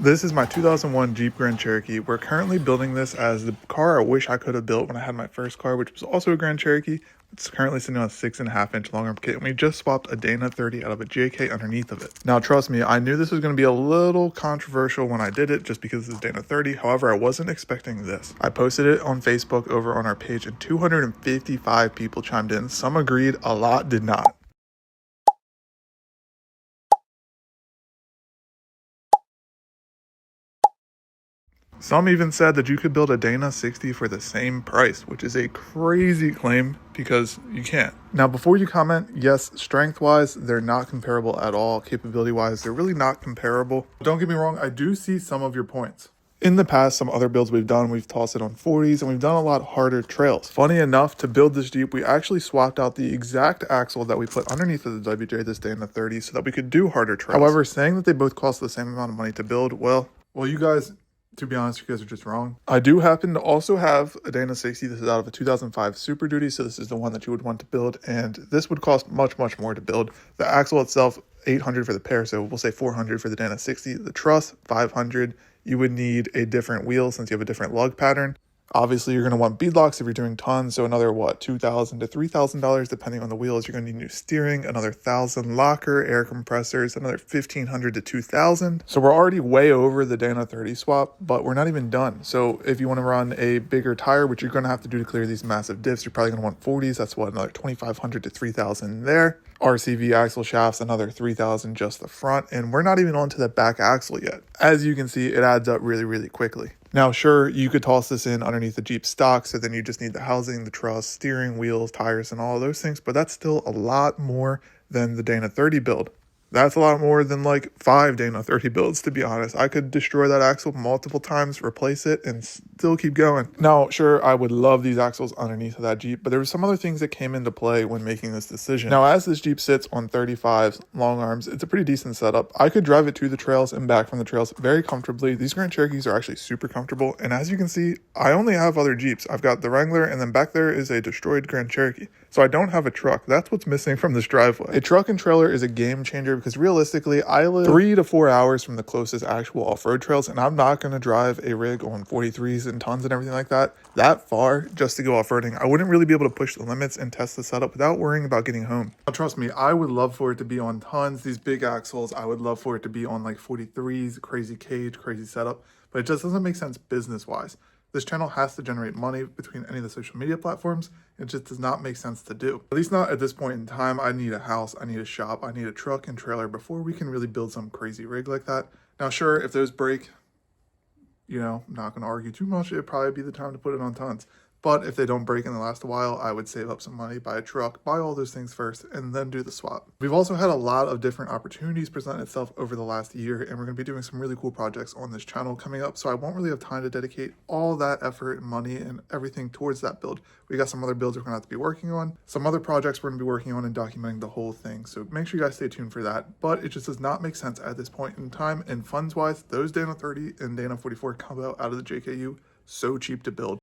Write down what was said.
This is my 2001 Jeep Grand Cherokee. We're currently building this as the car I wish I could have built when I had my first car, which was also a Grand Cherokee. It's currently sitting on a 6.5-inch long arm kit, and we just swapped a Dana 30 out of a JK underneath of it. Now, trust me, I knew this was going to be a little controversial when I did it, just because this is Dana 30. However, I wasn't expecting this. I posted it on Facebook over on our page, and 255 people chimed in. Some agreed, a lot did not. Some even said that you could build a Dana 60 for the same price, which is a crazy claim because you can't. Now, before you comment, yes, strength-wise, they're not comparable at all. Capability-wise, they're really not comparable. Don't get me wrong, I do see some of your points. In the past, some other builds we've done, we've tossed it on 40s, and we've done a lot harder trails. Funny enough, to build this Jeep, we actually swapped out the exact axle that we put underneath of the WJ this Dana 30 so that we could do harder trails. However, saying that they both cost the same amount of money to build, well, you guys... To be honest, you guys are just wrong. I do happen to also have a Dana 60. This is out of a 2005 Super Duty, so this is the one that you would want to build, and this would cost much more to build. The axle itself, $800 for the pair, so we'll say $400 for the Dana 60. The truss, $500. You would need a different wheel since you have a different lug pattern. Obviously, you're going to want beadlocks if you're doing tons, so another, $2,000 to $3,000, depending on the wheels. You're going to need new steering, another $1,000 locker, air compressors, another $1,500 to $2,000. So we're already way over the Dana 30 swap, but we're not even done. So if you want to run a bigger tire, which you're going to have to do to clear these massive diffs, you're probably going to want 40s. That's another $2,500 to $3,000 there. RCV axle shafts, another $3,000 just the front, and we're not even onto the back axle yet. As you can see, it adds up really quickly. Now, sure, you could toss this in underneath the Jeep stock, so then you just need the housing, the truss, steering, wheels, tires, and all of those things, but that's still a lot more than the Dana 30 build. That's a lot more than like 5 Dana 30 builds, to be honest. I could destroy that axle multiple times, replace it, and still keep going. Now, sure, I would love these axles underneath of that Jeep, but there were some other things that came into play when making this decision. Now, as this Jeep sits on 35s long arms, it's a pretty decent setup. I could drive it to the trails and back from the trails very comfortably. These Grand Cherokees are actually super comfortable, and as you can see, I only have other Jeeps. I've got the Wrangler, and then back there is a destroyed Grand Cherokee. So I don't have a truck. That's what's missing from this driveway. A truck and trailer is a game changer because realistically, I live 3 to 4 hours from the closest actual off-road trails, and I'm not going to drive a rig on 43s and tons and everything like that far just to go off-roading. I wouldn't really be able to push the limits and test the setup without worrying about getting home. Now, trust me, I would love for it to be on tons, these big axles. I would love for it to be on like 43s, crazy cage, crazy setup, but it just doesn't make sense business-wise. This channel has to generate money between any of the social media platforms. It just does not make sense to do. At least not at this point in time. I need a house, I need a shop, I need a truck and trailer before we can really build some crazy rig like that. Now, sure, if those break, I'm not going to argue too much. It'd probably be the time to put it on tons. But if they don't break and they last a while, I would save up some money, buy a truck, buy all those things first, and then do the swap. We've also had a lot of different opportunities present itself over the last year, and we're going to be doing some really cool projects on this channel coming up, so I won't really have time to dedicate all that effort and money and everything towards that build. We got some other builds we're going to have to be working on, some other projects we're going to be working on and documenting the whole thing, so make sure you guys stay tuned for that. But it just does not make sense at this point in time, and funds-wise, those Dana 30 and Dana 44 come out of the JKU so cheap to build.